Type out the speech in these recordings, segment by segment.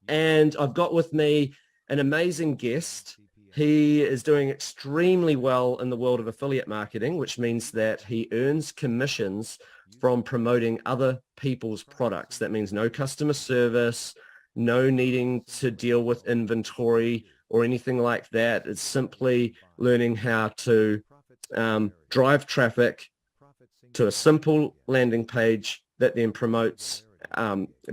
And I've got with me an amazing guest. He is doing extremely well in the world of affiliate marketing, which means that he earns commissions from promoting other people's products. That means no customer service, no needing to deal with inventory or anything like that. It's simply learning how to drive traffic to a simple landing page that then promotes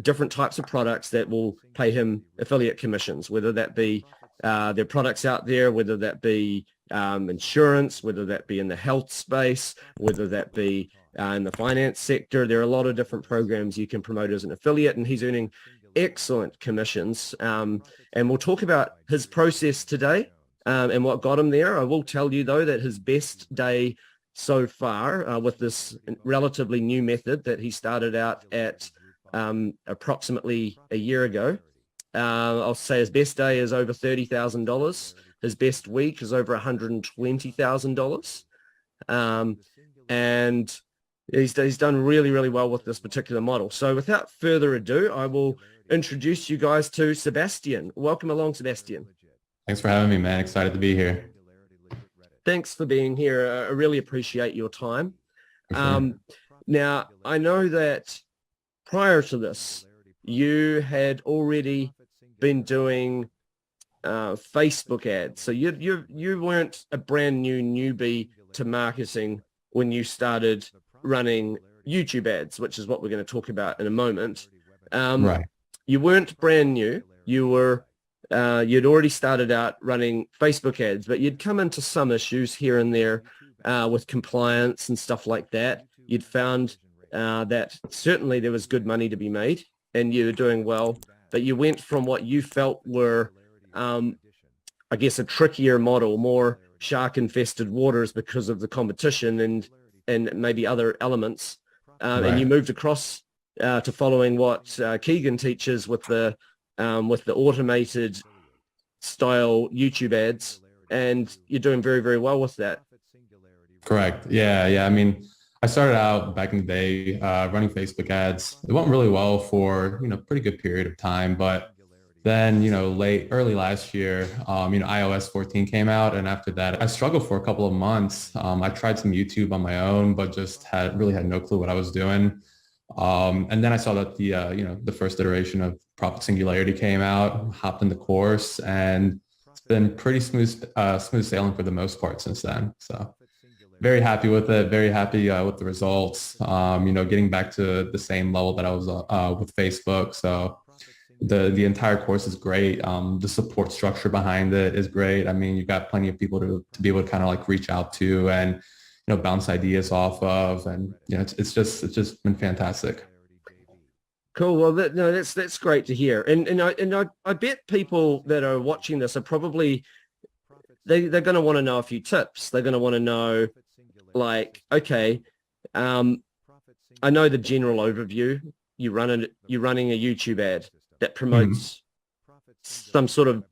different types of products that will pay him affiliate commissions, whether that be their products out there, whether that be insurance, whether that be in the health space, whether that be in the finance sector. There are a lot of different programs you can promote as an affiliate, and he's earning excellent commissions. And we'll talk about his process today and what got him there. I will tell you, though, that his best day so far with this relatively new method that he started out at approximately a year ago. I'll say his best day is over $30,000. His best week is over $120,000. And he's done really, really well with this particular model. So without further ado, I will introduce you guys to Sebastian. Welcome along, Sebastian. Thanks for having me, man. Excited to be here. Thanks for being here. I really appreciate your time. Sure. Now, I know that prior to this, you had already been doing Facebook ads. So you weren't a brand new newbie to marketing when you started running YouTube ads, which is what we're going to talk about in a moment. Right. You weren't brand new. You'd already started out running Facebook ads, but you'd come into some issues here and there with compliance and stuff like that. You'd found that certainly there was good money to be made and you were doing well, but you went from what you felt were, I guess, a trickier model, more shark-infested waters because of the competition and maybe other elements. Right. And you moved across to following what Keegan teaches with the automated style YouTube ads, and you're doing very, very well with that. Correct. Yeah. I mean, I started out back in the day running Facebook ads. It went really well for, pretty good period of time. But then, early last year, iOS 14 came out. And after that, I struggled for a couple of months. I tried some YouTube on my own, but just had no clue what I was doing. And then I saw that the first iteration of Profit Singularity came out, hopped in the course, and it's been pretty smooth sailing for the most part since then. So very happy with it, very happy with the results, getting back to the same level that I was with Facebook. So the entire course is great. The support structure behind it is great. I mean, you've got plenty of people to be able to kind of like reach out to and bounce ideas off of, and it's just been fantastic. Cool. Well, that's great to hear. And I bet people that are watching this are probably they're going to want to know a few tips. They're going to want to know, like, okay, I know the general overview. You're running a YouTube ad that promotes some sort of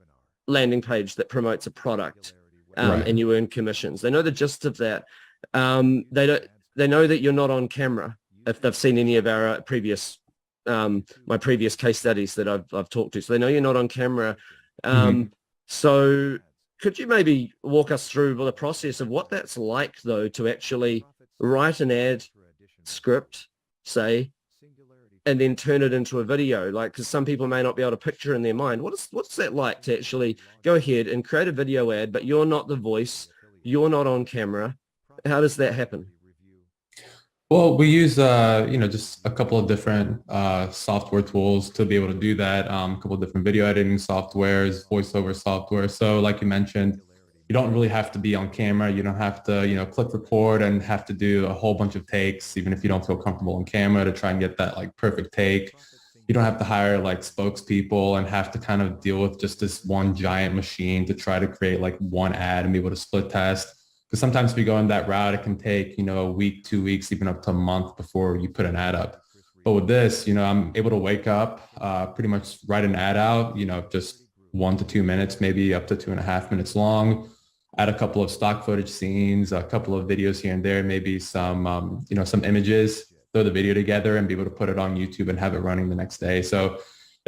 landing page that promotes a product, Right. and you earn commissions. They know the gist of that. They know that you're not on camera if they've seen any of our previous my previous case studies that I've talked to. So they know you're not on camera. So could you maybe walk us through the process of what that's like, though, to actually write an ad script, say, and then turn it into a video? Like, because some people may not be able to picture in their mind, what's that like to actually go ahead and create a video ad, but you're not the voice, you're not on camera. How does that happen? Well, we use, just a couple of different software tools to be able to do that. A couple of different video editing softwares, voiceover software. So like you mentioned, you don't really have to be on camera. You don't have to, click record and have to do a whole bunch of takes, even if you don't feel comfortable on camera, to try and get that like perfect take. You don't have to hire like spokespeople and have to kind of deal with just this one giant machine to try to create like one ad and be able to split test. Because sometimes if you go in that route, it can take, a week, 2 weeks, even up to a month before you put an ad up. But with this, I'm able to wake up, pretty much write an ad out, just 1 to 2 minutes, maybe up to 2.5 minutes long, add a couple of stock footage scenes, a couple of videos here and there, maybe some, some images, throw the video together and be able to put it on YouTube and have it running the next day. So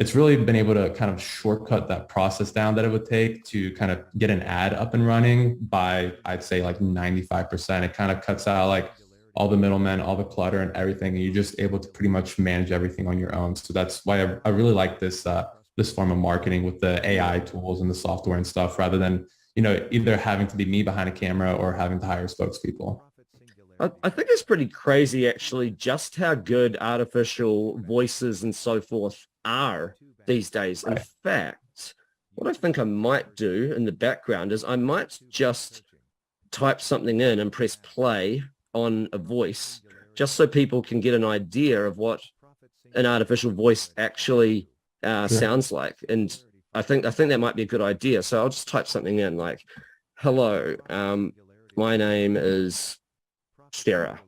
it's really been able to kind of shortcut that process down that it would take to kind of get an ad up and running by, I'd say like 95%. It kind of cuts out like all the middlemen, all the clutter and everything. And you're just able to pretty much manage everything on your own. So that's why I really like this form of marketing with the AI tools and the software and stuff, rather than, either having to be me behind a camera or having to hire spokespeople. I think it's pretty crazy, actually, just how good artificial voices and so forth are these days. In fact, what I think I might do in the background is I might just type something in and press play on a voice, just so people can get an idea of what an artificial voice actually sounds like. And I think that might be a good idea. So I'll just type something in like, hello, my name is Sarah,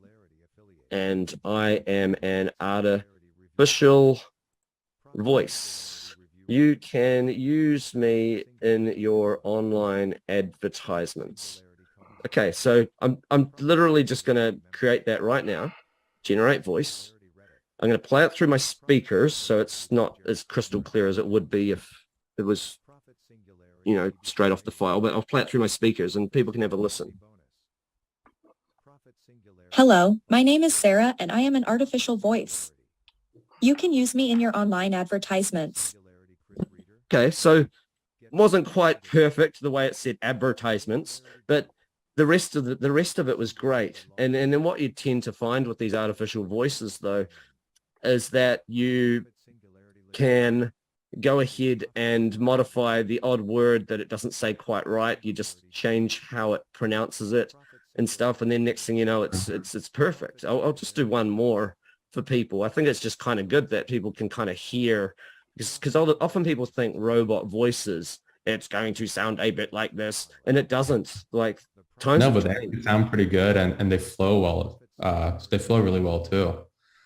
and I am an artificial voice. You can use me in your online advertisements. Okay, so I'm literally just going to create that right now. Generate voice. I'm going to play it through my speakers, so it's not as crystal clear as it would be if it was, straight off the file, but I'll play it through my speakers and people can have a listen. Hello, my name is Sarah and I am an artificial voice. You can use me in your online advertisements. Okay, so it wasn't quite perfect the way it said advertisements, but the rest of it was great. And then what you tend to find with these artificial voices, though, is that you can go ahead and modify the odd word that it doesn't say quite right. You just change how it pronounces it and stuff, and then next thing you know, it's perfect. I'll just do one more for people. I think it's just kind of good that people can kind of hear, because often people think robot voices, it's going to sound a bit like this, and it doesn't. Like times. No, but they sound pretty good and they flow well. They flow really well too.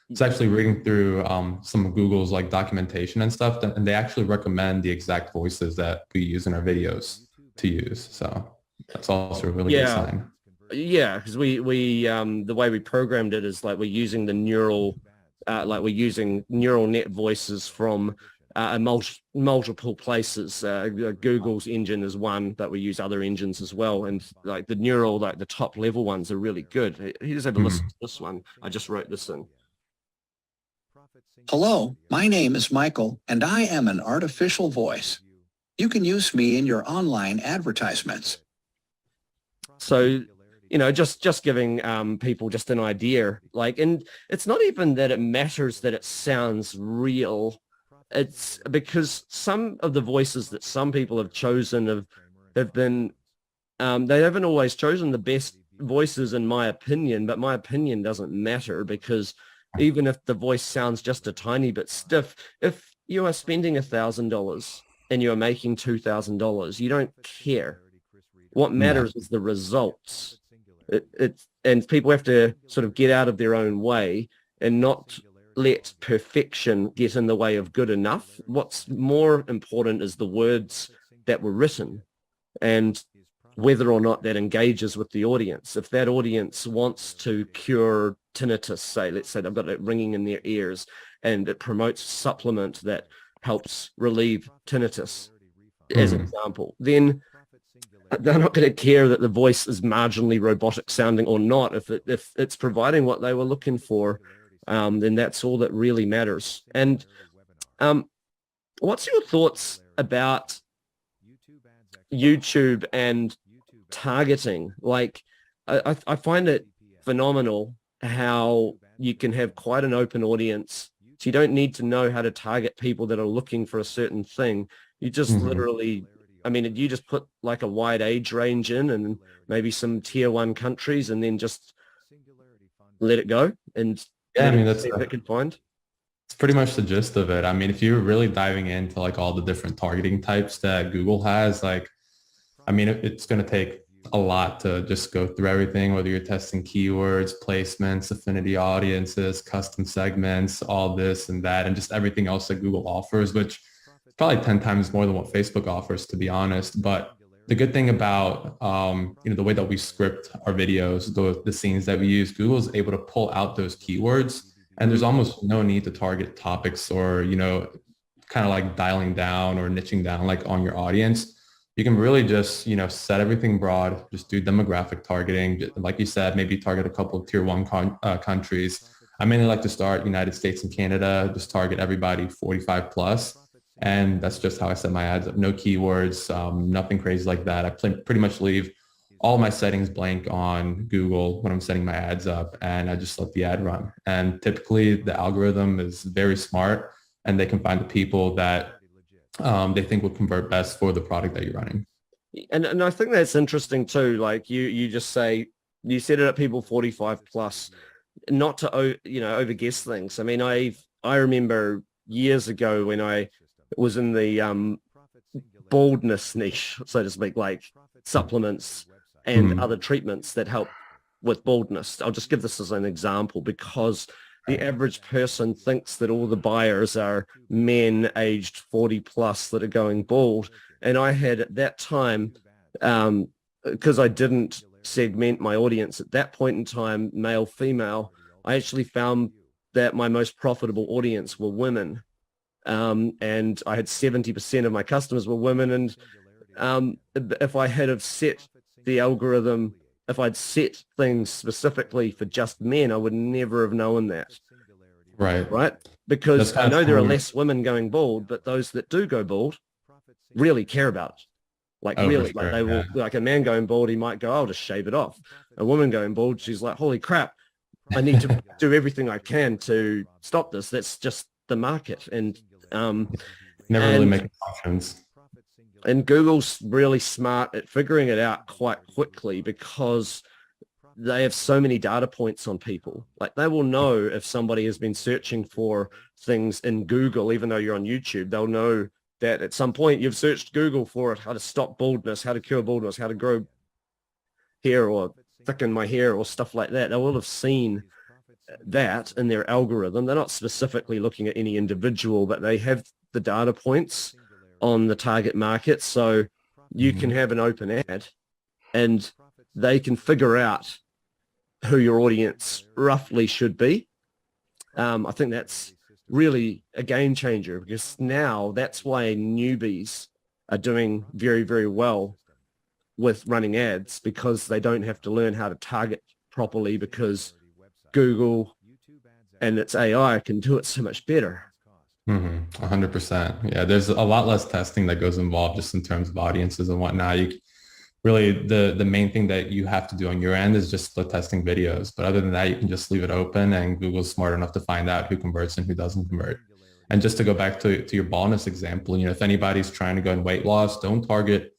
It's actually reading through some of Google's like documentation and stuff, and they actually recommend the exact voices that we use in our videos to use. So that's also a really good sign. Yeah, because we the way we programmed it is like we're using the neural net voices from multiple places. Google's engine is one, but we use other engines as well. And like the neural, like the top level ones are really good. Here's have a listen to this one. I just wrote this in. Hello, my name is Michael, and I am an artificial voice. You can use me in your online advertisements. So, just giving people just an idea, like, and it's not even that it matters that it sounds real. It's because some of the voices that some people have chosen have been, they haven't always chosen the best voices in my opinion, but my opinion doesn't matter, because even if the voice sounds just a tiny bit stiff, if you are spending $1,000 and you're making $2,000, you don't care. What matters is the results. And people have to sort of get out of their own way and not let perfection get in the way of good enough. What's more important is the words that were written and whether or not that engages with the audience. If that audience wants to cure tinnitus, say, let's say they've got it ringing in their ears and it promotes a supplement that helps relieve tinnitus, as an example, then they're not going to care that the voice is marginally robotic sounding or not. If it's providing what they were looking for, then that's all that really matters. And what's your thoughts about YouTube and targeting? Like, I find it phenomenal how you can have quite an open audience. So you don't need to know how to target people that are looking for a certain thing. You just literally, you just put like a wide age range in and maybe some tier 1 countries and then just let it go. And that's see what it can find. It's pretty much the gist of it. If you're really diving into like all the different targeting types that Google has, it's going to take a lot to just go through everything, whether you're testing keywords, placements, affinity audiences, custom segments, all this and that, and just everything else that Google offers, which is probably 10 times more than what Facebook offers, to be honest. But the good thing about, the way that we script our videos, the scenes that we use, Google is able to pull out those keywords, and there's almost no need to target topics or, kind of like dialing down or niching down like on your audience, you can really just, set everything broad, just do demographic targeting. Like you said, maybe target a couple of tier one countries. I mainly like to start United States and Canada, just target everybody 45 plus. And that's just how I set my ads up. No keywords, nothing crazy like that. I pretty much leave all my settings blank on Google when I'm setting my ads up, and I just let the ad run. And typically the algorithm is very smart, and they can find the people that they think will convert best for the product that you're running. And I think that's interesting too. Like you just say, you set it at people 45 plus, not to, overguess things. I mean, I remember years ago when I was in the baldness niche, so to speak, like supplements and other treatments that help with baldness. I'll just give this as an example because the average person thinks that all the buyers are men aged 40 plus that are going bald. And I had at that time, because I didn't segment my audience at that point in time, male, female, I actually found that my most profitable audience were women. And I had 70% of my customers were women. And if I had have set the algorithm, if I'd set things specifically for just men, I would never have known that. Right? Because I know there are less women going bald, but those that do go bald really care about it. Like really, like they will, like a man going bald, he might go, I'll just shave it off. A woman going bald, she's like, holy crap, I need to do everything I can to stop this. That's just the market. And never really make assumptions. And Google's really smart at figuring it out quite quickly because they have so many data points on people. Like they will know if somebody has been searching for things in Google, even though you're on YouTube, they'll know that at some point you've searched Google for it, how to stop baldness, how to cure baldness, how to grow hair or thicken my hair or stuff like that. They will have seen that in their algorithm. They're not specifically looking at any individual, but they have the data points on the target market. So you can have an open ad and they can figure out who your audience roughly should be. I think that's really a game changer because now that's why newbies are doing very, very well with running ads because they don't have to learn how to target properly because Google and its AI can do it so much better. 100%. Yeah, there's a lot less testing that goes involved just in terms of audiences and whatnot. Really, the main thing that you have to do on your end is just split testing videos. But other than that, you can just leave it open and Google's smart enough to find out who converts and who doesn't convert. And just to go back to your baldness example, if anybody's trying to go in weight loss, don't target,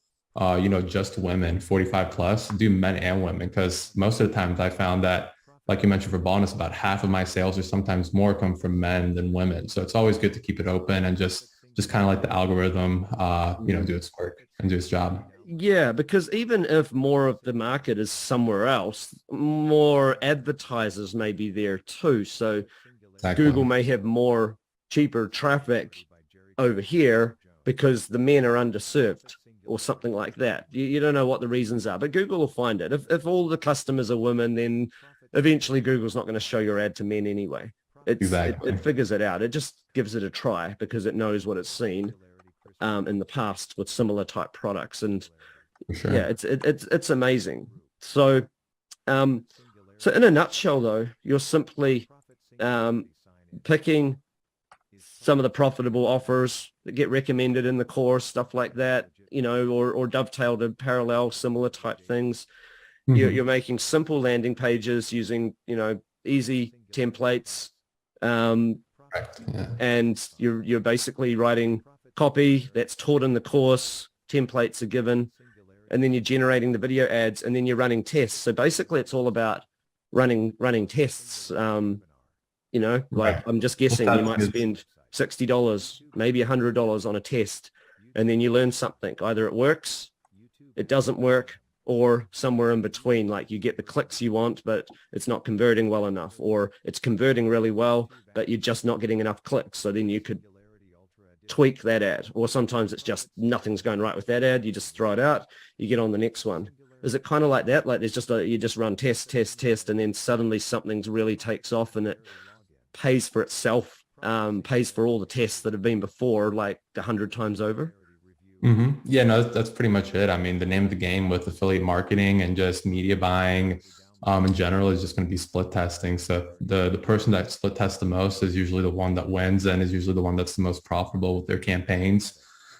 just women 45 plus, do men and women. Because most of the times I found that, like you mentioned for baldness, about half of my sales or sometimes more come from men than women. So it's always good to keep it open and just kind of let the algorithm, do its work and do its job. Yeah, because even if more of the market is somewhere else, more advertisers may be there too. So exactly. Google may have more cheaper traffic over here because the men are underserved or something like that. You don't know what the reasons are, but Google will find it. If all the customers are women, then eventually Google's not going to show your ad to men anyway. It figures it out. It just gives it a try because it knows what it's seen in the past with similar type products. And sure. Yeah, it's amazing. So in a nutshell though, you're simply picking some of the profitable offers that get recommended in the course, stuff like that, or dovetailed in parallel, similar type things. You're making simple landing pages using, easy templates. And you're basically writing copy that's taught in the course, templates are given, and then you're generating the video ads and then you're running tests. So basically it's all about running tests. I'm just guessing you might spend $60, maybe $100 on a test, and then you learn something. Either it works, it doesn't work, or somewhere in between, like you get the clicks you want, but it's not converting well enough, or it's converting really well, but you're just not getting enough clicks. So then you could tweak that ad, or sometimes it's just nothing's going right with that ad. You just throw it out, you get on the next one. Is it kind of like that? Like there's just you just run test, and then suddenly something really takes off and it pays for itself pays for all the tests that have been before, like 100 times over. Yeah, no, that's pretty much it. I mean, the name of the game with affiliate marketing and just media buying in general is just going to be split testing. So the person that split tests the most is usually the one that wins and is usually the one that's the most profitable with their campaigns.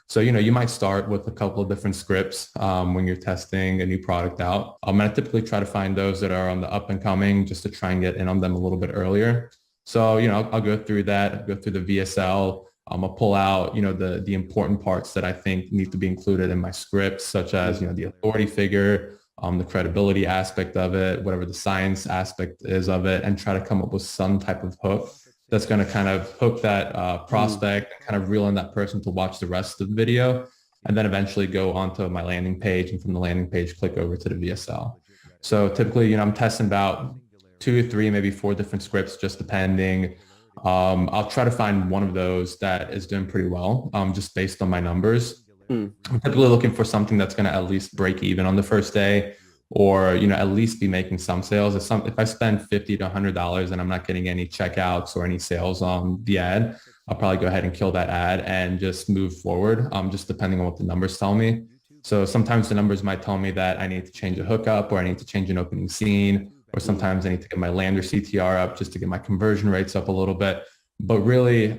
So, you might start with a couple of different scripts when you're testing a new product out. And I typically try to find those that are on the up and coming just to try and get in on them a little bit earlier. So, I'll go through that, I'll go through the VSL. I'll pull out, the important parts that I think need to be included in my script, such as, the authority figure, the credibility aspect of it, whatever the science aspect is of it, and try to come up with some type of hook that's going to kind of hook that prospect and kind of reel in that person to watch the rest of the video, and then eventually go onto my landing page, and from the landing page, click over to the VSL. So typically, I'm testing about 2 or 3, maybe 4 different scripts, just depending. I'll try to find one of those that is doing pretty well, just based on my numbers. I'm typically looking for something that's going to at least break even on the first day, or, at least be making some sales. If I spend $50 to $100 and I'm not getting any checkouts or any sales on the ad, I'll probably go ahead and kill that ad and just move forward, just depending on what the numbers tell me. So sometimes the numbers might tell me that I need to change a hookup, or I need to change an opening scene, or sometimes I need to get my lander CTR up just to get my conversion rates up a little bit. But really,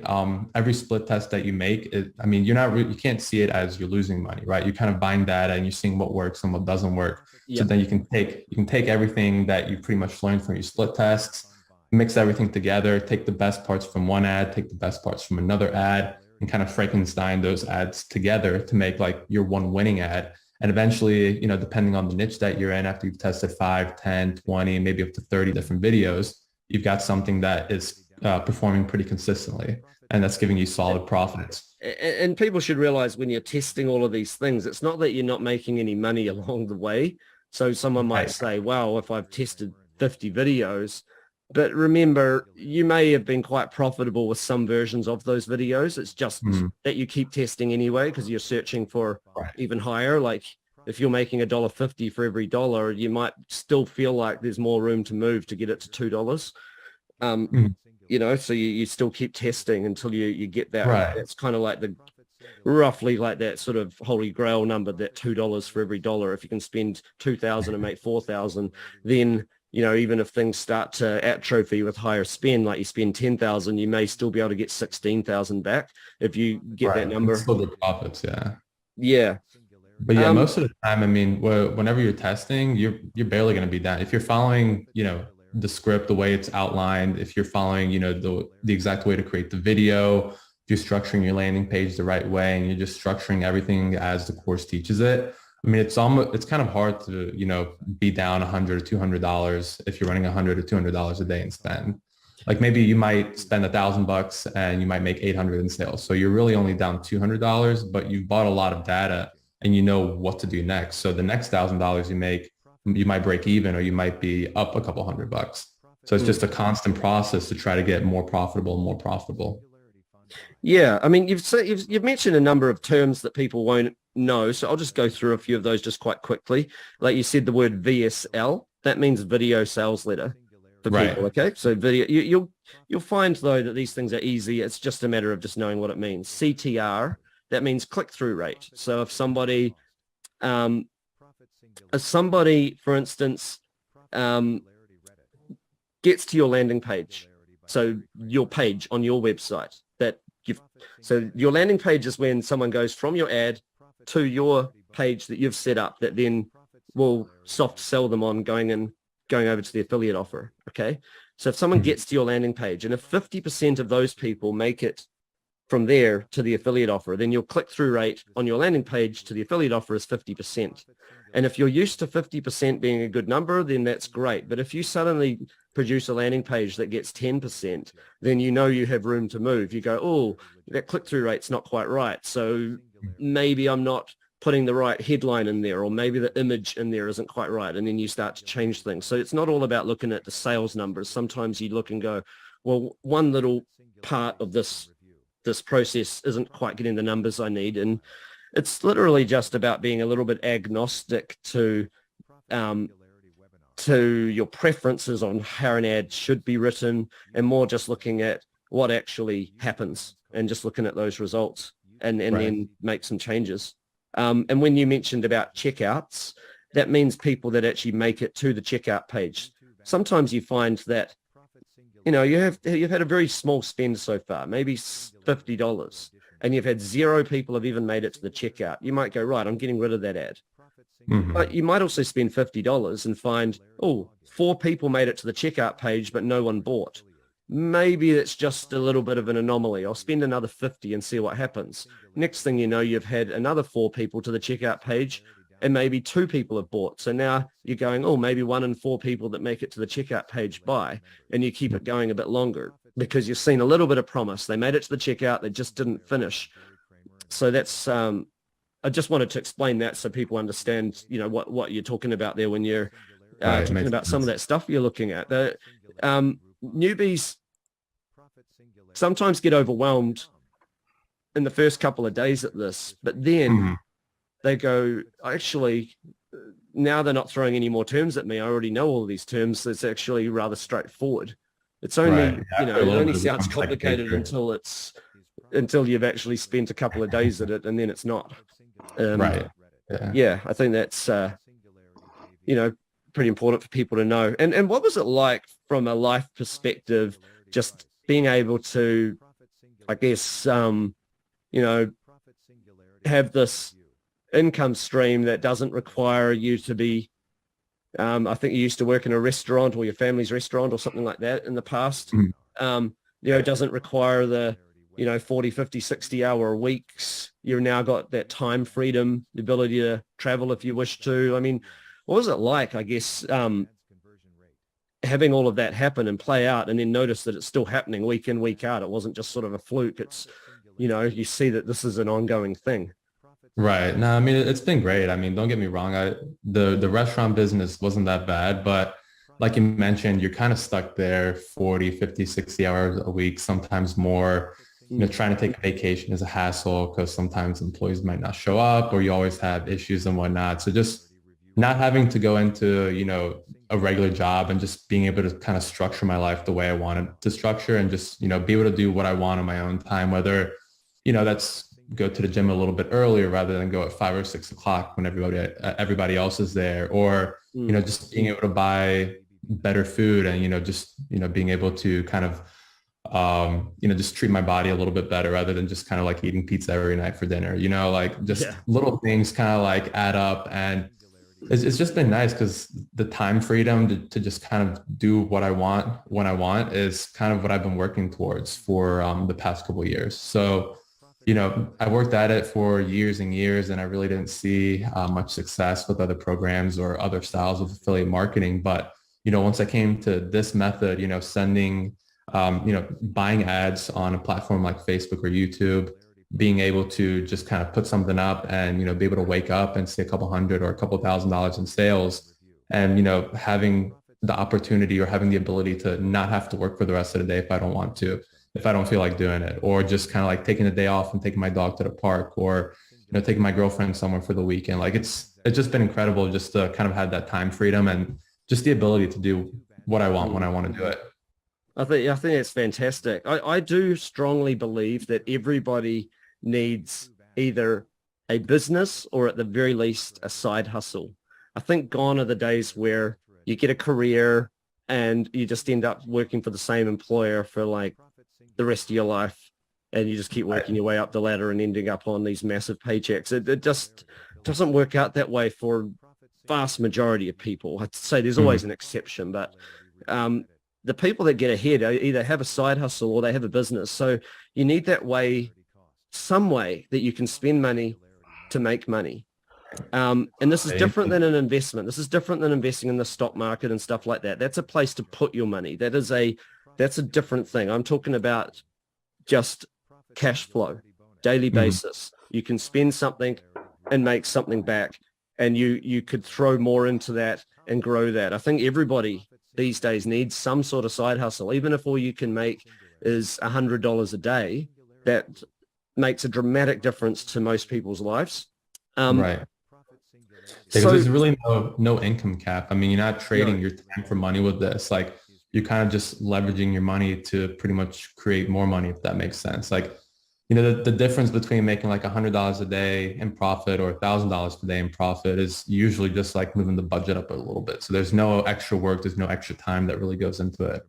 every split test that you make, you can't see it as you're losing money, right? You're kind of buying data and you're seeing what works and what doesn't work. Yep. So then you can take everything that you pretty much learned from your split tests, mix everything together, take the best parts from one ad, take the best parts from another ad, and kind of Frankenstein those ads together to make like your one winning ad. And eventually, depending on the niche that you're in, after you've tested 5, 10, 20, maybe up to 30 different videos, you've got something that is performing pretty consistently, and that's giving you solid profits. And people should realize when you're testing all of these things, it's not that you're not making any money along the way. So someone might say, wow, if I've tested 50 videos, but remember, you may have been quite profitable with some versions of those videos. It's just that you keep testing anyway, because you're searching for even higher. Like if you're making $1.50 for every dollar, you might still feel like there's more room to move to get it to $2. So you still keep testing until you get that. Right. It's kind of like roughly like that sort of holy grail number, that $2 for every dollar. If you can spend 2,000 and make 4,000, then even if things start to atrophy with higher spend, like you spend 10,000, you may still be able to get 16,000 back if you get that number. Still good profits, yeah. Yeah. But yeah, most of the time, whenever you're testing, you're barely going to be down. If you're following, the script, the way it's outlined, if you're following, the exact way to create the video, if you're structuring your landing page the right way, and you're just structuring everything as the course teaches it, it's kind of hard to, be down $100 or $200 if you're running $100 or $200 a day in spend. Like maybe you might spend $1,000 and you might make 800 in sales. So you're really only down $200, but you've bought a lot of data and you know what to do next. So the next $1,000 you make, you might break even, or you might be up a couple $100. So it's just a constant process to try to get more profitable and more profitable. Yeah, you've mentioned a number of terms that people won't know, so I'll just go through a few of those just quite quickly. Like you said, the word VSL, that means video sales letter for people. Okay, so video, you'll find though that these things are easy. It's just a matter of just knowing what it means. CTR, that means click-through rate. So if somebody, for instance, gets to your landing page, so your page on your website, so your landing page is when someone goes from your ad to your page that you've set up, that then will soft sell them on going over to the affiliate offer. Okay, so if someone gets to your landing page, and if 50% of those people make it from there to the affiliate offer, then your click-through rate on your landing page to the affiliate offer is 50%. And if you're used to 50% being a good number, then that's great. But if you suddenly produce a landing page that gets 10%, then you have room to move. You go, oh, that click-through rate's not quite right. So maybe I'm not putting the right headline in there, or maybe the image in there isn't quite right. And then you start to change things. So it's not all about looking at the sales numbers. Sometimes you look and go, well, one little part of this process isn't quite getting the numbers I need. And it's literally just about being a little bit agnostic to your preferences on how an ad should be written, and more just looking at what actually happens and just looking at those results and then make some changes. And when you mentioned about checkouts, that means people that actually make it to the checkout page. Sometimes you find that, you've had a very small spend so far, maybe $50, and you've had 0 people have even made it to the checkout. You might go, right, I'm getting rid of that ad. Mm-hmm. But you might also spend $50 and find, 4 people made it to the checkout page, but no one bought. Maybe it's just a little bit of an anomaly. I'll spend another 50 and see what happens. Next thing you know, you've had another 4 people to the checkout page and maybe 2 people have bought. So now you're going, maybe 1 in 4 people that make it to the checkout page buy, and you keep it going a bit longer because you've seen a little bit of promise. They made it to the checkout. They just didn't finish. So that's, I just wanted to explain that so people understand, what you're talking about there when you're talking about some of that stuff you're looking at. The newbies sometimes get overwhelmed in the first couple of days at this, but then they go, actually, now they're not throwing any more terms at me. I already know all of these terms. It's actually rather straightforward. It's only, it only sounds complicated until you've actually spent a couple of days at it, and then it's not. Yeah, I think that's, pretty important for people to know. And what was it like from a life perspective, just being able to, I guess, have this income stream that doesn't require you to be, I think you used to work in a restaurant or your family's restaurant or something like that in the past. Doesn't require the, 40, 50, 60 hour weeks. You've now got that time freedom, the ability to travel if you wish to. I mean, what was it like, I guess, having all of that happen and play out and then notice that it's still happening week in, week out? It wasn't just sort of a fluke. It's, you see that this is an ongoing thing. Right. No, I mean, it's been great. I mean, don't get me wrong. The restaurant business wasn't that bad, but like you mentioned, you're kind of stuck there 40, 50, 60 hours a week, sometimes more. Trying to take a vacation is a hassle because sometimes employees might not show up or you always have issues and whatnot. So just not having to go into, a regular job and just being able to kind of structure my life the way I wanted to structure and just, be able to do what I want on my own time, whether, that's go to the gym a little bit earlier rather than go at 5 or 6 o'clock when everybody else is there, or, just being able to buy better food and, being able to kind of, just treat my body a little bit better rather than just kind of like eating pizza every night for dinner, little things kind of like add up. And it's just been nice because the time freedom to just kind of do what I want when I want is kind of what I've been working towards for the past couple of years. So, I worked at it for years and years, and I really didn't see much success with other programs or other styles of affiliate marketing. But, once I came to this method, sending, buying ads on a platform like Facebook or YouTube, being able to just kind of put something up and, be able to wake up and see a couple hundred or a couple $1,000s in sales and, having the opportunity or having the ability to not have to work for the rest of the day if I don't want to, if I don't feel like doing it, or just kind of like taking a day off and taking my dog to the park or, taking my girlfriend somewhere for the weekend. Like it's just been incredible just to kind of have that time freedom and just the ability to do what I want when I want to do it. I think it's fantastic. I do strongly believe that everybody needs either a business or at the very least a side hustle. I think gone are the days where you get a career and you just end up working for the same employer for like the rest of your life and you just keep working your way up the ladder and ending up on these massive paychecks. It just doesn't work out that way for vast majority of people. I'd say there's always an exception, but the people that get ahead either have a side hustle or they have a business. So you need that way, some way that you can spend money to make money. And this is different than an investment. This is different than investing in the stock market and stuff like that. That's a place to put your money. That's a different thing. I'm talking about just cash flow, daily basis. You can spend something and make something back, and you could throw more into that and grow that. I think everybody these days needs some sort of side hustle, even if all you can make is $100 a day. That makes a dramatic difference to most people's lives. Right. Because there's really no income cap. I mean, you're not trading your time for money with this. Like you're kind of just leveraging your money to pretty much create more money, if that makes sense. Like, you know, the difference between making like $100 a day in profit or $1,000 per day in profit is usually just like moving the budget up a little bit. So there's no extra work, there's no extra time that really goes into it.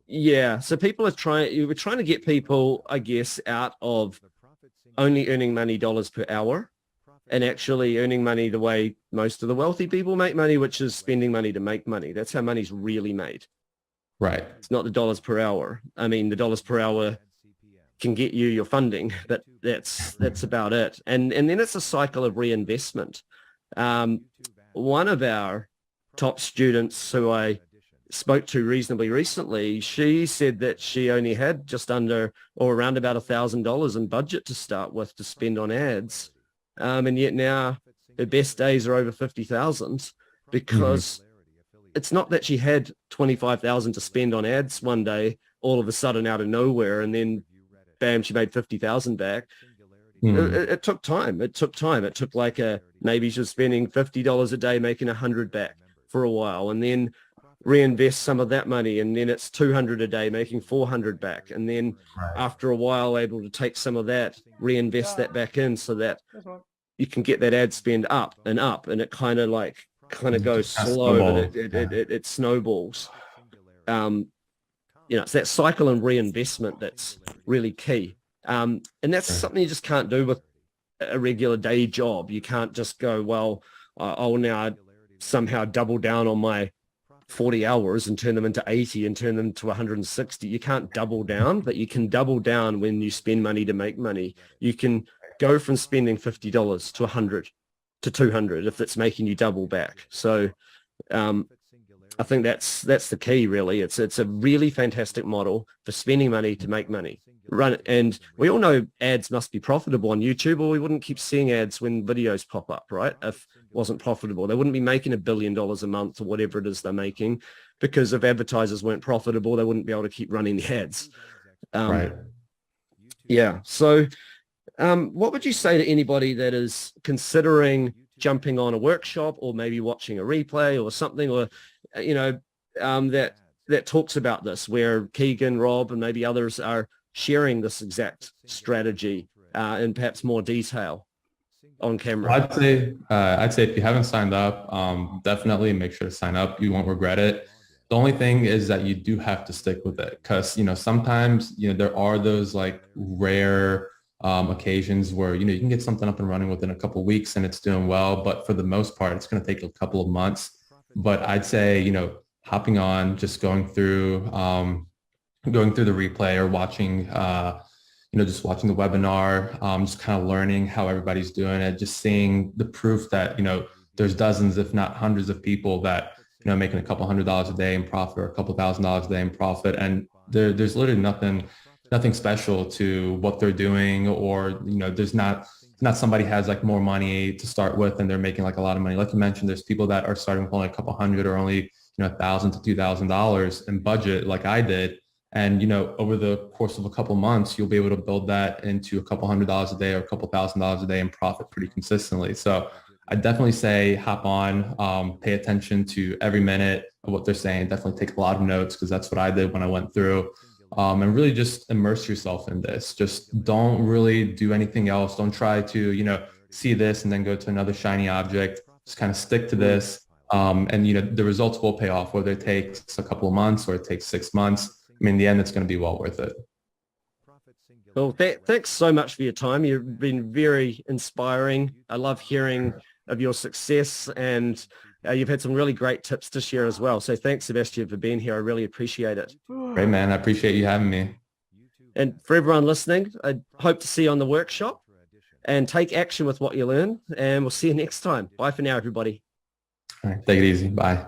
Yeah. So we're trying to get people, I guess, out of only earning money dollars per hour and actually earning money the way most of the wealthy people make money, which is spending money to make money. That's how money's really made. Right. It's not the dollars per hour. I mean, the dollars per hour can get you your funding, but that's about it. And then it's a cycle of reinvestment. One of our top students who I spoke to reasonably recently, she said that she only had just under or around about $1,000 in budget to start with to spend on ads. And yet now her best days are over 50,000 because it's not that she had 25,000 to spend on ads one day, all of a sudden out of nowhere, and then bam, she made 50,000 back. It took time. It took like maybe she was spending $50 a day, making 100 back for a while, and then reinvest some of that money, and then it's 200 a day, making 400 back, and then after a while able to take some of that, reinvest that back in, so that you can get that ad spend up, and it kind of goes slow, but it snowballs. It's that cycle and reinvestment that's really key. And that's something you just can't do with a regular day job. You can't just go, well, I'll now somehow double down on my 40 hours and turn them into 80 and turn them to 160. You can't double down, but you can double down when you spend money to make money. You can go from spending $50 to 100 to 200 if it's making you double back. So I think that's the key, really. It's a really fantastic model for spending money to make money. And we all know ads must be profitable on YouTube, or we wouldn't keep seeing ads when videos pop up, right? If it wasn't profitable, they wouldn't be making $1 billion a month or whatever it is they're making, because if advertisers weren't profitable, they wouldn't be able to keep running the ads. Right. Yeah. So what would you say to anybody that is considering jumping on a workshop or maybe watching a replay or something, or that talks about this, where Keegan, Rob, and maybe others are sharing this exact strategy in perhaps more detail on camera? I'd say if you haven't signed up, definitely make sure to sign up. You won't regret it. The only thing is that you do have to stick with it, because sometimes there are those like rare occasions where you can get something up and running within a couple of weeks and it's doing well, but for the most part it's going to take a couple of months. But I'd say hopping on, just going through the replay, or watching just watching the webinar, just kind of learning how everybody's doing it, just seeing the proof that there's dozens if not hundreds of people that making a couple $100 a day in profit, or a couple $1,000 a day in profit, and there's literally nothing special to what they're doing, or there's not somebody has like more money to start with and they're making like a lot of money. Like you mentioned, there's people that are starting with only a couple hundred, or only $1,000 to $2,000 in budget, like I did, and over the course of a couple months you'll be able to build that into a couple $100 a day or a couple $1,000 a day in profit pretty consistently. So I definitely say hop on, pay attention to every minute of what they're saying. Definitely take a lot of notes, because that's what I did when I went through. And really just immerse yourself in this. Just don't really do anything else. Don't try to, see this and then go to another shiny object. Just kind of stick to this. And, the results will pay off, whether it takes a couple of months or it takes 6 months. I mean, in the end, it's going to be well worth it. Well, thanks so much for your time. You've been very inspiring. I love hearing of your success, and you've had some really great tips to share as well. So thanks, Sebastian, for being here. I really appreciate it. Great, man. I appreciate you having me. And for everyone listening, I hope to see you on the workshop, and take action with what you learn. And we'll see you next time. Bye for now, everybody. All right. Take it easy. Bye.